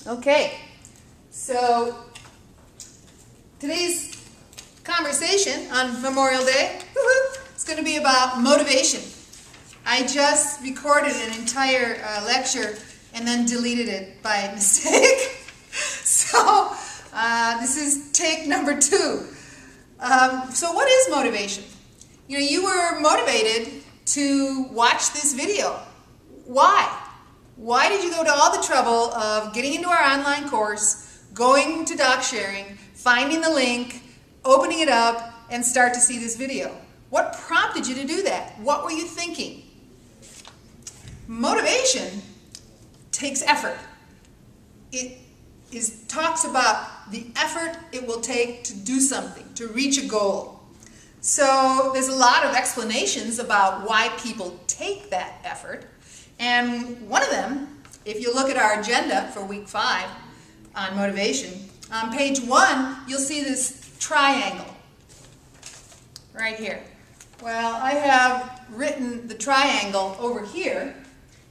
Okay, so today's conversation on Memorial Day is going to be about motivation. I just recorded an entire lecture and then deleted it by mistake. So this is take number 2. So what is motivation? You know, you were motivated to watch this video. Why? Why did you go to all the trouble of getting into our online course, going to doc sharing, finding the link, opening it up, and start to see this video? What prompted you to do that? What were you thinking? Motivation takes effort. It talks about the effort it will take to do something, to reach a goal. So there's a lot of explanations about why people take that effort. And one of them, if you look at our agenda for week 5 on motivation, on page 1, you'll see this triangle right here. Well, I have written the triangle over here,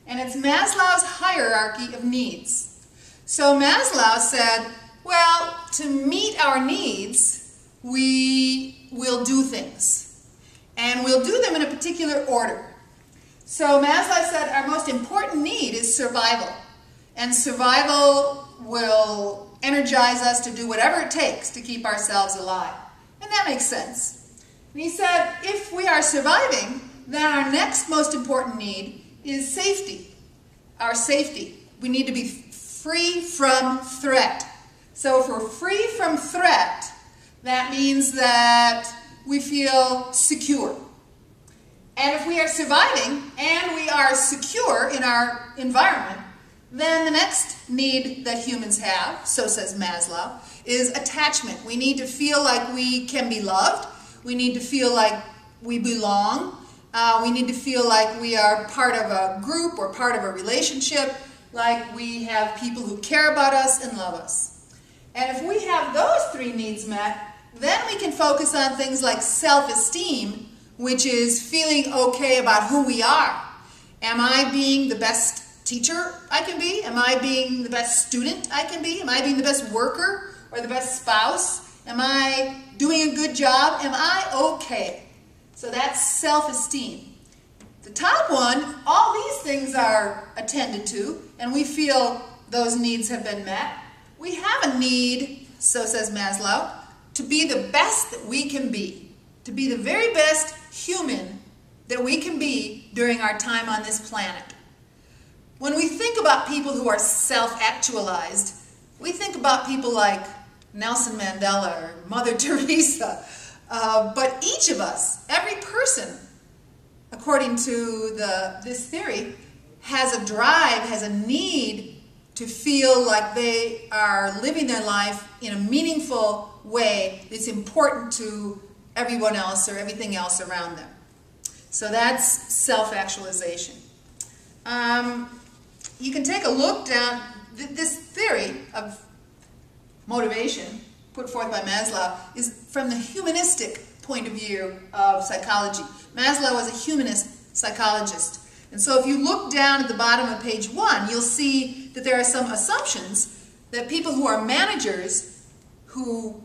and it's Maslow's hierarchy of needs. So Maslow said, well, to meet our needs, we will do things. And we'll do them in a particular order. So Maslow said our most important need is survival. And survival will energize us to do whatever it takes to keep ourselves alive. And that makes sense. And he said if we are surviving, then our next most important need is safety. Our safety. We need to be free from threat. So if we're free from threat, that means that we feel secure. And if we are surviving and we are secure in our environment, then the next need that humans have, so says Maslow, is attachment. We need to feel like we can be loved. We need to feel like we belong. We need to feel like we are part of a group or part of a relationship, like we have people who care about us and love us. And if we have those 3 needs met, then we can focus on things like self-esteem, which is feeling okay about who we are. Am I being the best teacher I can be? Am I being the best student I can be? Am I being the best worker or the best spouse? Am I doing a good job? Am I okay? So that's self-esteem. The top one, all these things are attended to, and we feel those needs have been met. We have a need, so says Maslow, to be the best that we can be, to be the very best human that we can be during our time on this planet. When we think about people who are self-actualized, we think about people like Nelson Mandela or Mother Teresa, but each of us, every person, according to this theory, has a drive, has a need to feel like they are living their life in a meaningful way that's important to everyone else or everything else around them. So that's self-actualization. You can take a look down, this theory of motivation put forth by Maslow is from the humanistic point of view of psychology. Maslow was a humanist psychologist. And so if you look down at the bottom of page 1, you'll see that there are some assumptions that people who are managers who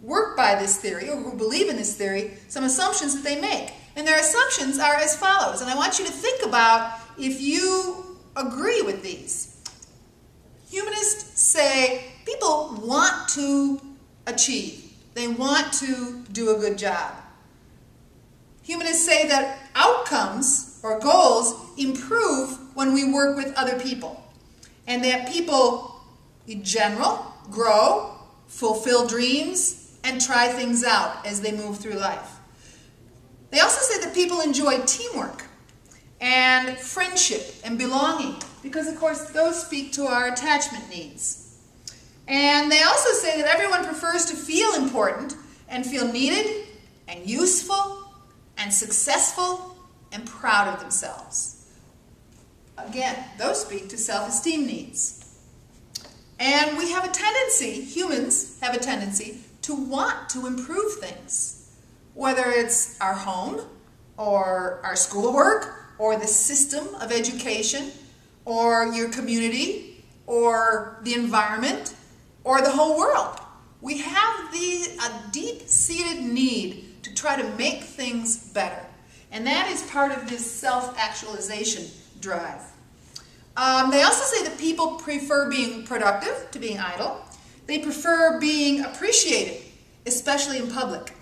work by this theory or who believe in this theory, some assumptions that they make. And their assumptions are as follows. And I want you to think about if you agree with these. Humanists say people want to achieve. They want to do a good job. Humanists say that outcomes or goals improve when we work with other people. And that people, in general, grow, fulfill dreams, and try things out as they move through life. They also say that people enjoy teamwork and friendship and belonging because, of course, those speak to our attachment needs. And they also say that everyone prefers to feel important and feel needed and useful and successful and proud of themselves. Again, those speak to self-esteem needs. And we have a tendency, humans have a tendency, to want to improve things, whether it's our home or our schoolwork or the system of education or your community or the environment or the whole world. We have a deep-seated need to try to make things better. And that is part of this self-actualization drive. They also say that people prefer being productive to being idle. They prefer being appreciated, especially in public.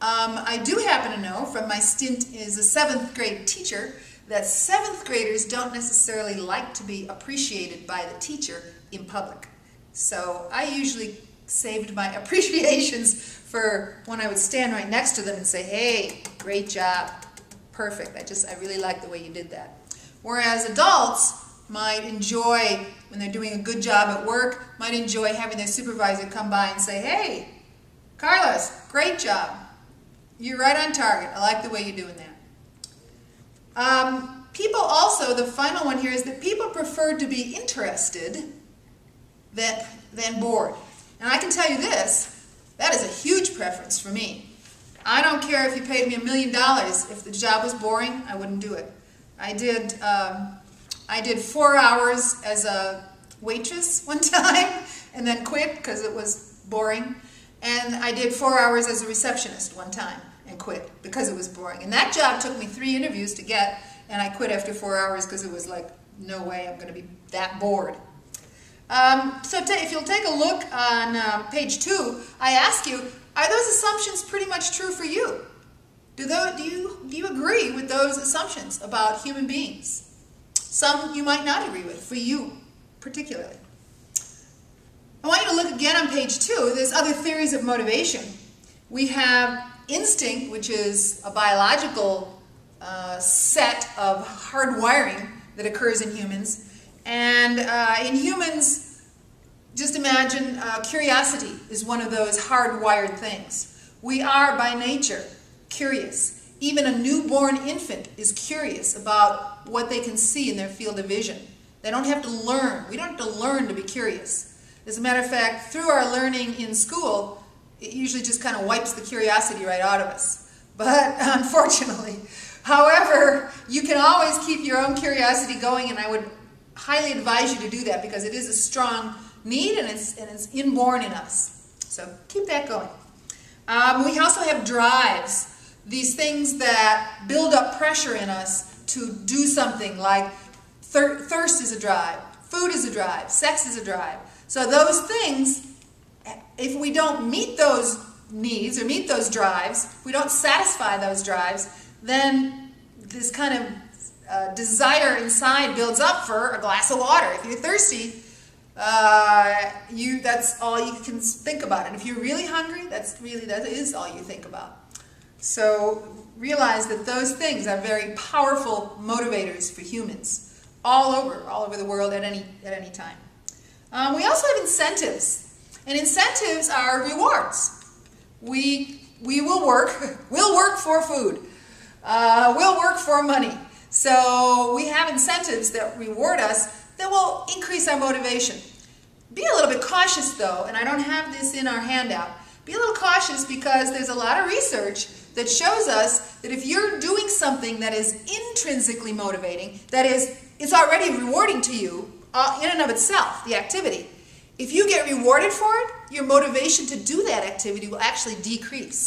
I do happen to know from my stint as a 7th grade teacher that 7th graders don't necessarily like to be appreciated by the teacher in public. So I usually saved my appreciations for when I would stand right next to them and say, hey, great job, perfect, I really like the way you did that. Whereas adults might enjoy, when they're doing a good job at work, might enjoy having their supervisor come by and say, hey, Carlos, great job. You're right on target. I like the way you're doing that. People also, the final one here is that people prefer to be interested than bored. And I can tell you this, that is a huge preference for me. I don't care if you paid me $1 million. If the job was boring, I wouldn't do it. I did 4 hours as a waitress one time and then quit because it was boring. And I did 4 hours as a receptionist one time and quit because it was boring. And that job took me 3 interviews to get, and I quit after 4 hours because it was like, no way I'm going to be that bored. So if you'll take a look on page 2, I ask you, are those assumptions pretty much true for you? Do you agree with those assumptions about human beings? Some you might not agree with, for you particularly. I want you to look again on page 2. There's other theories of motivation. We have instinct, which is a biological set of hardwiring that occurs in humans. And in humans, just imagine curiosity is one of those hardwired things. We are by nature curious. Even a newborn infant is curious about what they can see in their field of vision. They don't have to learn. We don't have to learn to be curious. As a matter of fact, through our learning in school, it usually just kind of wipes the curiosity right out of us. But unfortunately, however, you can always keep your own curiosity going, and I would highly advise you to do that because it is a strong need and it's inborn in us. So keep that going. We also have drives, these things that build up pressure in us to do something, like thirst is a drive, food is a drive, sex is a drive. So those things, if we don't meet those needs or meet those drives, if we don't satisfy those drives, then this kind of desire inside builds up for a glass of water. If you're thirsty, that's all you can think about. And if you're really hungry, that is all you think about. So realize that those things are very powerful motivators for humans all over the world at any time. We also have incentives, and incentives are rewards. We will work. We'll work for food. We'll work for money. So we have incentives that reward us that will increase our motivation. Be a little bit cautious though, and I don't have this in our handout. Be a little cautious because there's a lot of research that shows us that if you're doing something that is intrinsically motivating, that is, it's already rewarding to you in and of itself, the activity, if you get rewarded for it, your motivation to do that activity will actually decrease.